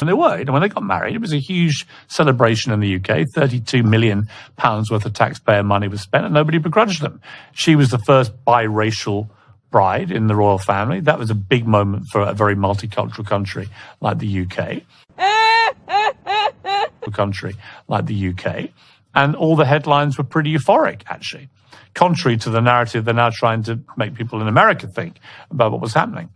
And they were. When they got married, it was a huge celebration in the UK. £32 million worth of taxpayer money was spent, and nobody begrudged them. She was the first biracial bride in the royal family. That was a big moment for a very multicultural country like the UK. And all the headlines were pretty euphoric, actually, contrary to the narrative they're now trying to make people in America think about what was happening.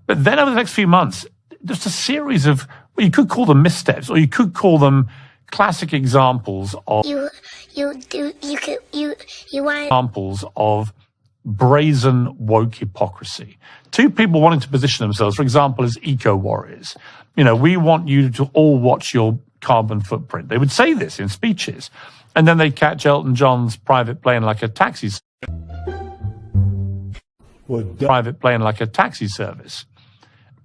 But then over the next few months, just a series of, well, you could call them missteps, or you could call them classic examples of examples of brazen woke hypocrisy. Two people wanting to position themselves, for example, as eco-warriors. You know, we want you to all watch your carbon footprint. They would say this in speeches, and then they'd catch Elton John's private plane like a taxi service.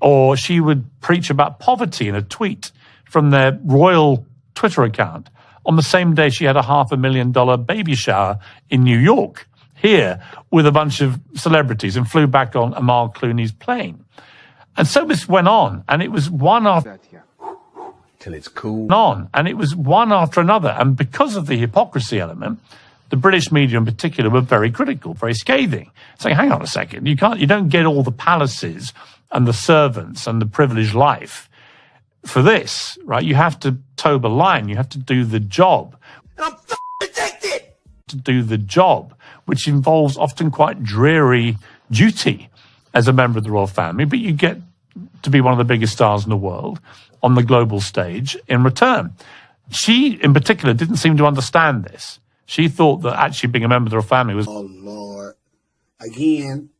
Or she would preach about poverty in a tweet from their royal Twitter account on the same day she had a $500,000 baby shower in New York, here, with a bunch of celebrities, and flew back on Amal Clooney's plane. And so this went on, and it was one after till it's cool. And it was one after another. And because of the hypocrisy element, the British media in particular were very critical, very scathing, saying, hang on a second, you don't get all the palaces and the servants and the privileged life for this, right? You have to toe the line. You have to do the job. And I'm addicted to do the job, which involves often quite dreary duty as a member of the royal family, but you get to be one of the biggest stars in the world on the global stage in return. She, in particular, didn't seem to understand this. She thought that actually being a member of the royal family was... Oh, Lord. Again.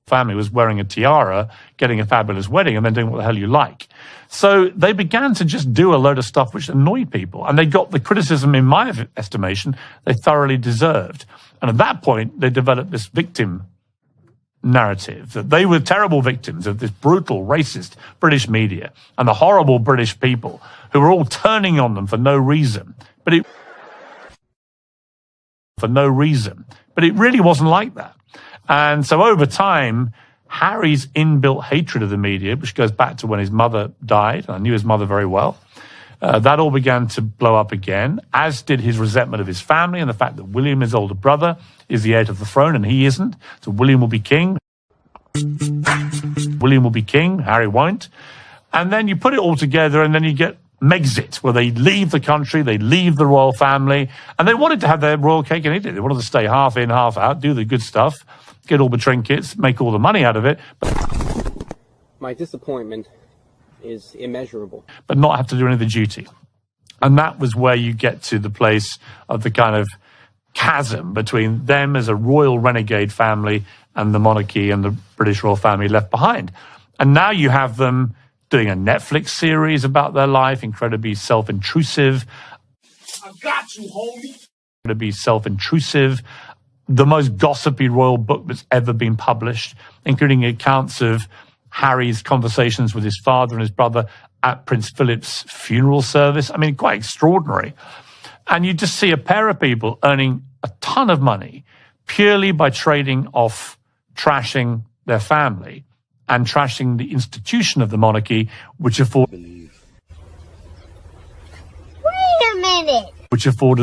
Family was wearing a tiara, getting a fabulous wedding, and then doing what the hell you like. So they began to just do a load of stuff which annoyed people, and they got the criticism, in my estimation, they thoroughly deserved. And at that point, they developed this victim narrative, that they were terrible victims of this brutal, racist British media and the horrible British people who were all turning on them for no reason. But it really wasn't like that. And so over time, Harry's inbuilt hatred of the media, which goes back to when his mother died, and I knew his mother very well, that all began to blow up again, as did his resentment of his family and the fact that William, his older brother, is the heir to the throne and he isn't. So William will be king. Harry won't. And then you put it all together and then you get Megxit, where they leave the country, they leave the royal family, and they wanted to have their royal cake and eat it. They wanted to stay half in, half out, do the good stuff, get all the trinkets, make all the money out of it. My disappointment is immeasurable. But not have to do any of the duty. And that was where you get to the place of the kind of chasm between them as a royal renegade family and the monarchy and the British royal family left behind. And now you have them doing a Netflix series about their life, incredibly self-intrusive. I got you, homie. Incredibly self-intrusive. The most gossipy royal book that's ever been published, including accounts of Harry's conversations with his father and his brother at Prince Philip's funeral service. I mean, quite extraordinary. And you just see a pair of people earning a ton of money purely by trading off trashing their family and trashing the institution of the monarchy, which afforded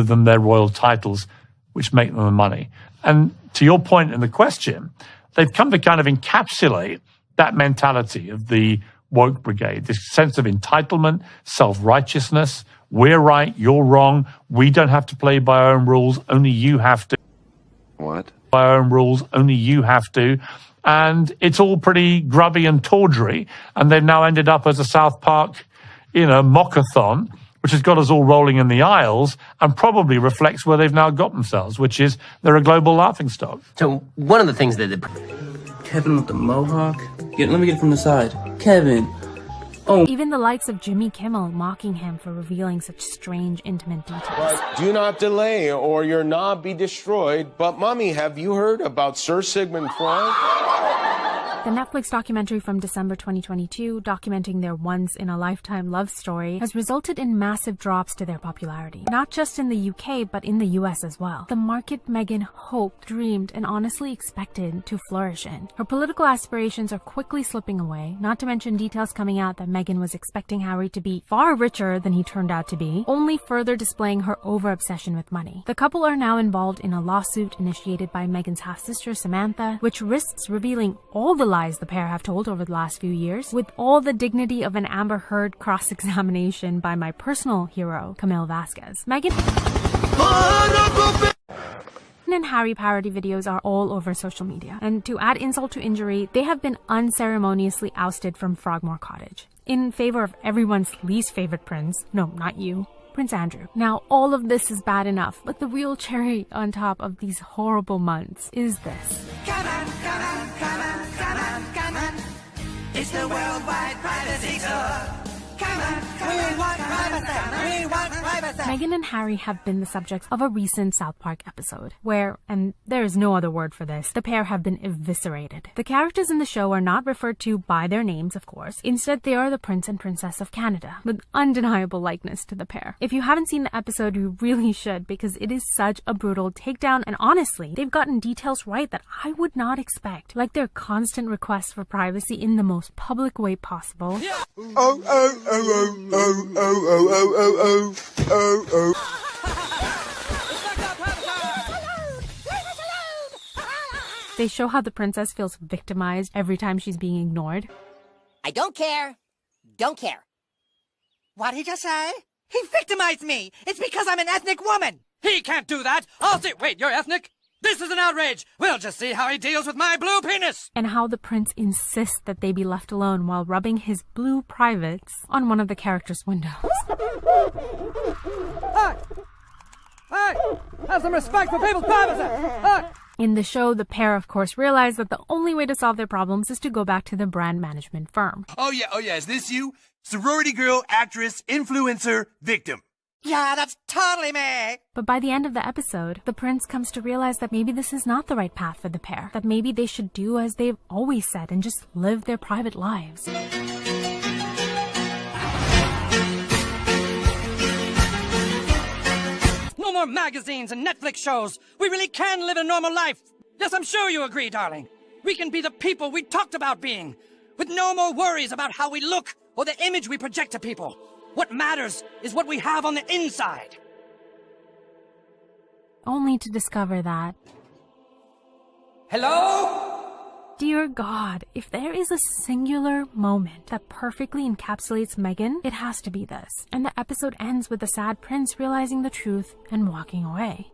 them their royal titles, which make them the money. And to your point in the question, they've come to kind of encapsulate that mentality of the woke brigade, this sense of entitlement, self-righteousness. We're right, you're wrong. We don't have to play by our own rules. Only you have to. What? By our own rules, only you have to. And it's all pretty grubby and tawdry. And they've now ended up as a South Park, mockathon, which has got us all rolling in the aisles and probably reflects where they've now got themselves, which is they're a global laughingstock. So one of the things that... Kevin with the mohawk? Let me get it from the side. Kevin. Oh. Even the likes of Jimmy Kimmel mocking him for revealing such strange, intimate details. But do not delay or your knob be destroyed. But, Mommy, have you heard about Sir Sigmund Freud? The Netflix documentary from December 2022, documenting their once-in-a-lifetime love story, has resulted in massive drops to their popularity. Not just in the UK, but in the US as well. The market Meghan hoped, dreamed, and honestly expected to flourish in. Her political aspirations are quickly slipping away, not to mention details coming out that Meghan was expecting Harry to be far richer than he turned out to be, only further displaying her over-obsession with money. The couple are now involved in a lawsuit initiated by Meghan's half-sister Samantha, which risks revealing all the lies the pair have told over the last few years, with all the dignity of an Amber Heard cross-examination by my personal hero, Camille Vasquez. Meghan and Harry parody videos are all over social media, and to add insult to injury, they have been unceremoniously ousted from Frogmore Cottage, in favor of everyone's least favorite prince, no, not you, Prince Andrew. Now, all of this is bad enough, but the real cherry on top of these horrible months is this. Come on, come on, come on, come on, come on. It's the Worldwide Privacy Tour. Come on, we want privacy, we want privacy. Meghan and Harry have been the subjects of a recent South Park episode, where, and there is no other word for this, the pair have been eviscerated. The characters in the show are not referred to by their names, of course. Instead, they are the Prince and Princess of Canada, with undeniable likeness to the pair. If you haven't seen the episode, you really should, because it is such a brutal takedown, and honestly, they've gotten details right that I would not expect, like their constant requests for privacy in the most public way possible. Yeah. They show how the princess feels victimized every time she's being ignored. I don't care. Don't care. What did you say? He victimized me. It's because I'm an ethnic woman. He can't do that. I'll say, wait, you're ethnic? This is an outrage. We'll just see how he deals with my blue penis. And how the prince insists that they be left alone while rubbing his blue privates on one of the characters' windows. Hey! Hey! Have some respect for people's privacy! Hey! In the show, the pair of course realize that the only way to solve their problems is to go back to the brand management firm. Oh yeah, is this you? Sorority girl, actress, influencer, victim. Yeah, that's totally me. But by the end of the episode, the prince comes to realize that maybe this is not the right path for the pair. That maybe they should do as they've always said and just live their private lives. No more magazines and Netflix shows. We really can live a normal life. Yes, I'm sure you agree, darling. We can be the people we talked about being, with no more worries about how we look or the image we project to people. What matters is what we have on the inside. Only to discover that... Hello? Dear God, if there is a singular moment that perfectly encapsulates Meghan, it has to be this. And the episode ends with the sad prince realizing the truth and walking away.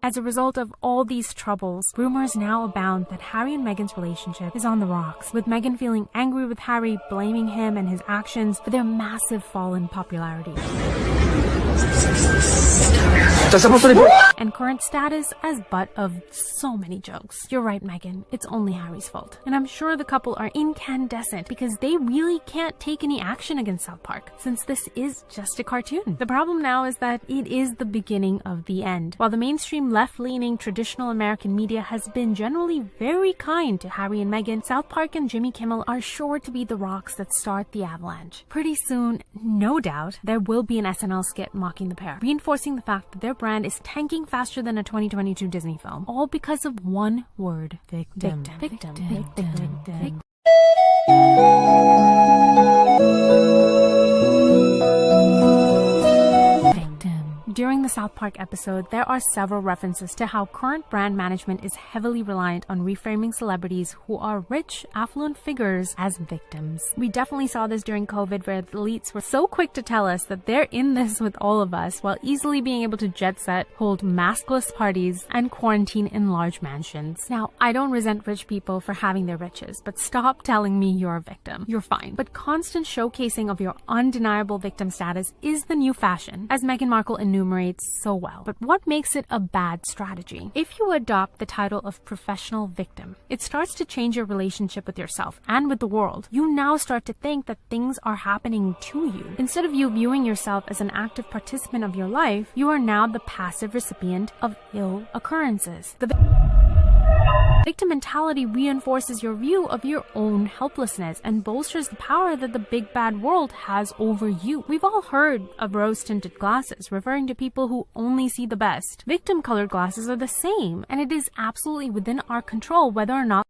As a result of all these troubles, rumors now abound that Harry and Meghan's relationship is on the rocks, with Meghan feeling angry with Harry, blaming him and his actions for their massive fall in popularity. And current status as butt of so many jokes. You're right, Meghan. It's only Harry's fault. And I'm sure the couple are incandescent because they really can't take any action against South Park, since this is just a cartoon. The problem now is that it is the beginning of the end. While the mainstream left-leaning traditional American media has been generally very kind to Harry and Meghan, South Park and Jimmy Kimmel are sure to be the rocks that start the avalanche. Pretty soon, no doubt, there will be an SNL skit mocking the pair, reinforcing the fact that their brand is tanking faster than a 2022 Disney film, all because of one word: victim. Victim. During the South Park episode, there are several references to how current brand management is heavily reliant on reframing celebrities who are rich, affluent figures as victims. We definitely saw this during COVID, where the elites were so quick to tell us that they're in this with all of us, while easily being able to jet set, hold maskless parties, and quarantine in large mansions. Now, I don't resent rich people for having their riches, but stop telling me you're a victim. You're fine. But constant showcasing of your undeniable victim status is the new fashion, as Meghan Markle enumerates so well. But what makes it a bad strategy? If you adopt the title of professional victim, it starts to change your relationship with yourself and with the world. You now start to think that things are happening to you. Instead of you viewing yourself as an active participant of your life, you are now the passive recipient of ill occurrences. Victim mentality reinforces your view of your own helplessness and bolsters the power that the big bad world has over you. We've all heard of rose-tinted glasses, referring to people who only see the best. Victim-colored glasses are the same, and it is absolutely within our control whether or not